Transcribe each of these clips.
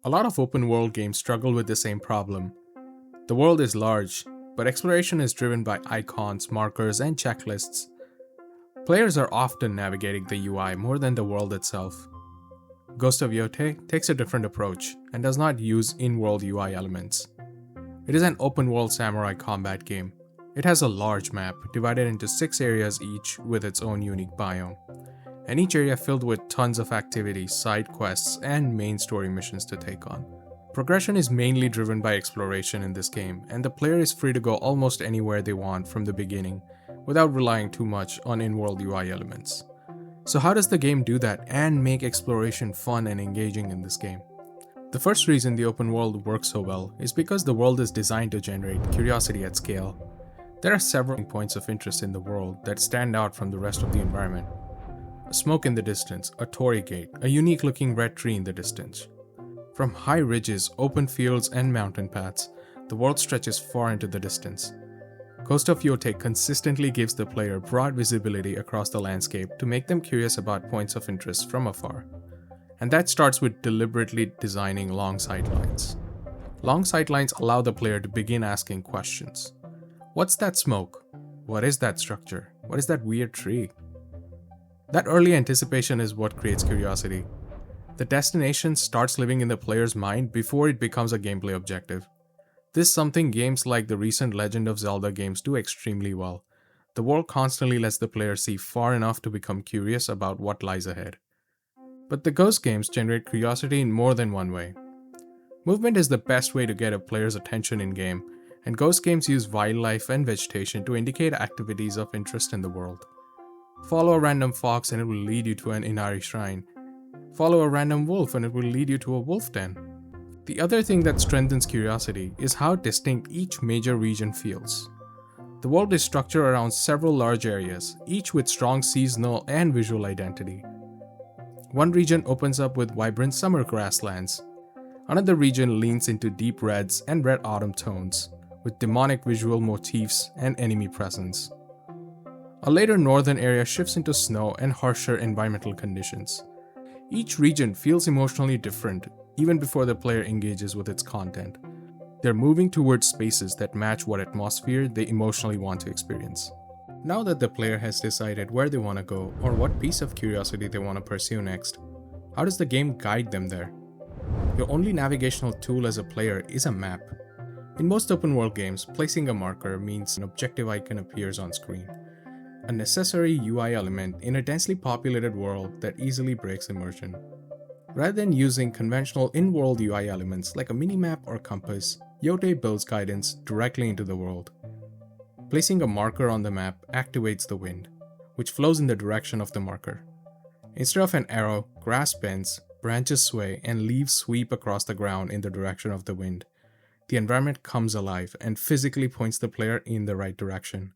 A lot of open world games struggle with the same problem. The world is large, but exploration is driven by icons, markers, and checklists. Players are often navigating the UI more than the world itself. Ghost of Yōtei takes a different approach and does not use in-world UI elements. It is an open-world samurai combat game. It has a large map divided into 6 areas each with its own unique biome, and each area filled with tons of activities, side quests, and main story missions to take on. Progression is mainly driven by exploration in this game, and the player is free to go almost anywhere they want from the beginning without relying too much on in-world UI elements. So how does the game do that and make exploration fun and engaging in this game? The first reason the open world works so well is because the world is designed to generate curiosity at scale. There are several points of interest in the world that stand out from the rest of the environment. A smoke in the distance, a torii gate, a unique looking red tree in the distance. From high ridges, open fields, and mountain paths, the world stretches far into the distance. Ghost of Yōtei consistently gives the player broad visibility across the landscape to make them curious about points of interest from afar. And that starts with deliberately designing long sightlines. Long sightlines allow the player to begin asking questions. What's that smoke? What is that structure? What is that weird tree? That early anticipation is what creates curiosity. The destination starts living in the player's mind before it becomes a gameplay objective. This is something games like the recent Legend of Zelda games do extremely well. The world constantly lets the player see far enough to become curious about what lies ahead. But the Ghost games generate curiosity in more than one way. Movement is the best way to get a player's attention in-game, and Ghost games use wildlife and vegetation to indicate activities of interest in the world. Follow a random fox and it will lead you to an Inari shrine. Follow a random wolf and it will lead you to a wolf den. The other thing that strengthens curiosity is how distinct each major region feels. The world is structured around several large areas, each with strong seasonal and visual identity. One region opens up with vibrant summer grasslands. Another region leans into deep reds and red autumn tones, with demonic visual motifs and enemy presence. A later northern area shifts into snow and harsher environmental conditions. Each region feels emotionally different even before the player engages with its content. They're moving towards spaces that match what atmosphere they emotionally want to experience. Now that the player has decided where they want to go or what piece of curiosity they want to pursue next, how does the game guide them there? Your only navigational tool as a player is a map. In most open world games, placing a marker means an objective icon appears on screen, a necessary UI element in a densely populated world that easily breaks immersion. Rather than using conventional in-world UI elements like a minimap or compass, Yotei builds guidance directly into the world. Placing a marker on the map activates the wind, which flows in the direction of the marker. Instead of an arrow, grass bends, branches sway, and leaves sweep across the ground in the direction of the wind. The environment comes alive and physically points the player in the right direction.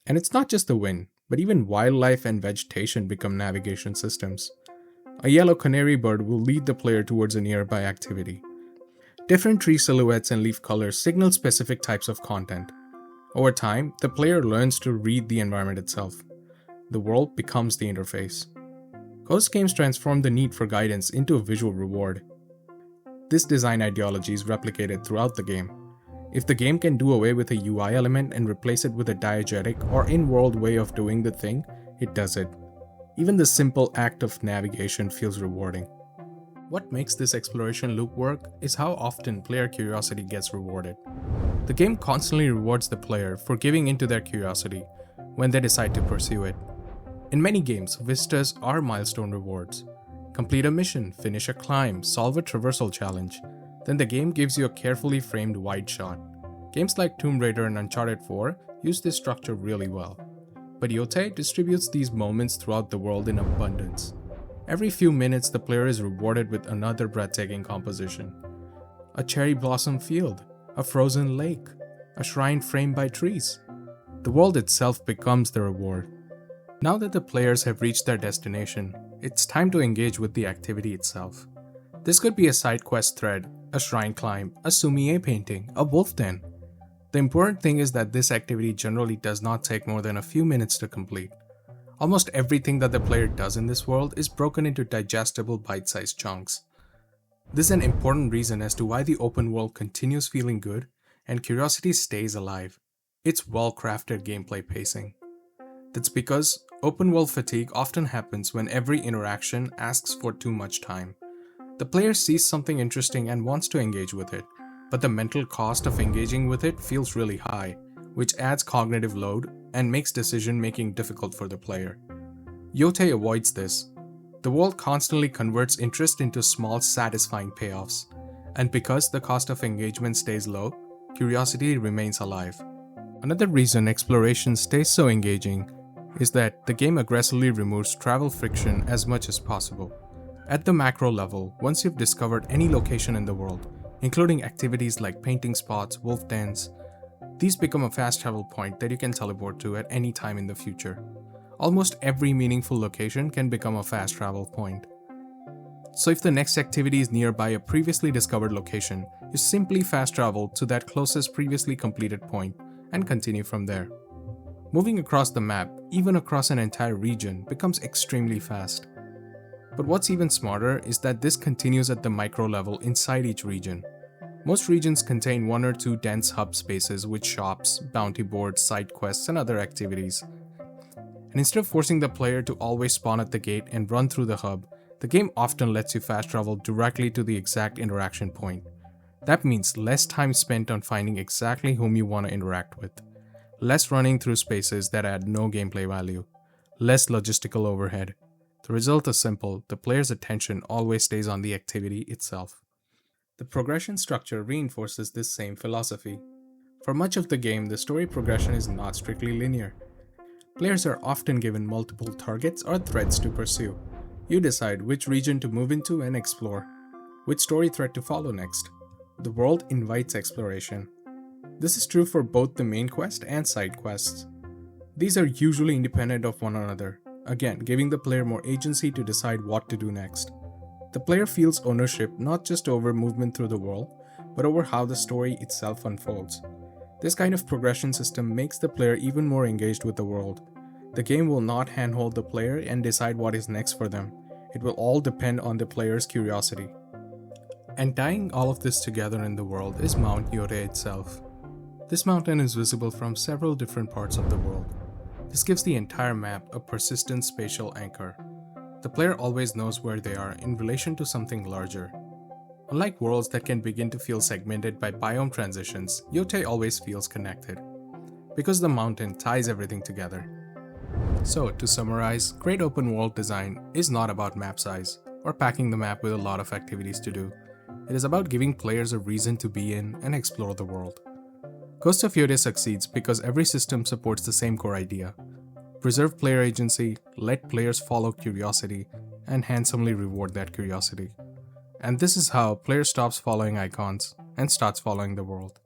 And it's not just the wind, but even wildlife and vegetation become navigation systems. A yellow canary bird will lead the player towards a nearby activity. Different tree silhouettes and leaf colors signal specific types of content. Over time, the player learns to read the environment itself. The world becomes the interface. Ghost games transform the need for guidance into a visual reward. This design ideology is replicated throughout the game. If the game can do away with a UI element and replace it with a diegetic or in-world way of doing the thing, it does it. Even the simple act of navigation feels rewarding. What makes this exploration loop work is how often player curiosity gets rewarded. The game constantly rewards the player for giving into their curiosity when they decide to pursue it. In many games, vistas are milestone rewards. Complete a mission, finish a climb, solve a traversal challenge. Then the game gives you a carefully framed wide shot. Games like Tomb Raider and Uncharted 4 use this structure really well. But Yotei distributes these moments throughout the world in abundance. Every few minutes, the player is rewarded with another breathtaking composition. A cherry blossom field, a frozen lake, a shrine framed by trees. The world itself becomes the reward. Now that the players have reached their destination, it's time to engage with the activity itself. This could be a side quest thread, a shrine climb, a sumie painting, a wolf den. The important thing is that this activity generally does not take more than a few minutes to complete. Almost everything that the player does in this world is broken into digestible bite-sized chunks. This is an important reason as to why the open world continues feeling good and curiosity stays alive. It's well-crafted gameplay pacing. That's because open world fatigue often happens when every interaction asks for too much time. The player sees something interesting and wants to engage with it, but the mental cost of engaging with it feels really high, which adds cognitive load and makes decision making difficult for the player. Yotei avoids this. The world constantly converts interest into small, satisfying payoffs, and because the cost of engagement stays low, curiosity remains alive. Another reason exploration stays so engaging is that the game aggressively removes travel friction as much as possible. At the macro level, once you've discovered any location in the world, including activities like painting spots, wolf dens, these become a fast travel point that you can teleport to at any time in the future. Almost every meaningful location can become a fast travel point. So if the next activity is nearby a previously discovered location, you simply fast travel to that closest previously completed point and continue from there. Moving across the map, even across an entire region, becomes extremely fast. But what's even smarter is that this continues at the micro level inside each region. Most regions contain one or two dense hub spaces with shops, bounty boards, side quests, and other activities. And instead of forcing the player to always spawn at the gate and run through the hub, the game often lets you fast travel directly to the exact interaction point. That means less time spent on finding exactly whom you want to interact with, less running through spaces that add no gameplay value, less logistical overhead. The result is simple: the player's attention always stays on the activity itself. The progression structure reinforces this same philosophy. For much of the game, the story progression is not strictly linear. Players are often given multiple targets or threads to pursue. You decide which region to move into and explore, which story thread to follow next. The world invites exploration. This is true for both the main quest and side quests. These are usually independent of one another, again giving the player more agency to decide what to do next. The player feels ownership not just over movement through the world, but over how the story itself unfolds. This kind of progression system makes the player even more engaged with the world. The game will not handhold the player and decide what is next for them. It will all depend on the player's curiosity. And tying all of this together in the world is Mount Yotei itself. This mountain is visible from several different parts of the world. This gives the entire map a persistent spatial anchor. The player always knows where they are in relation to something larger. Unlike worlds that can begin to feel segmented by biome transitions, Yotei always feels connected, because the mountain ties everything together. So, to summarize, great open world design is not about map size, or packing the map with a lot of activities to do. It is about giving players a reason to be in and explore the world. Ghost of Yōtei succeeds because every system supports the same core idea: preserve player agency, let players follow curiosity, and handsomely reward that curiosity. And this is how player stops following icons and starts following the world.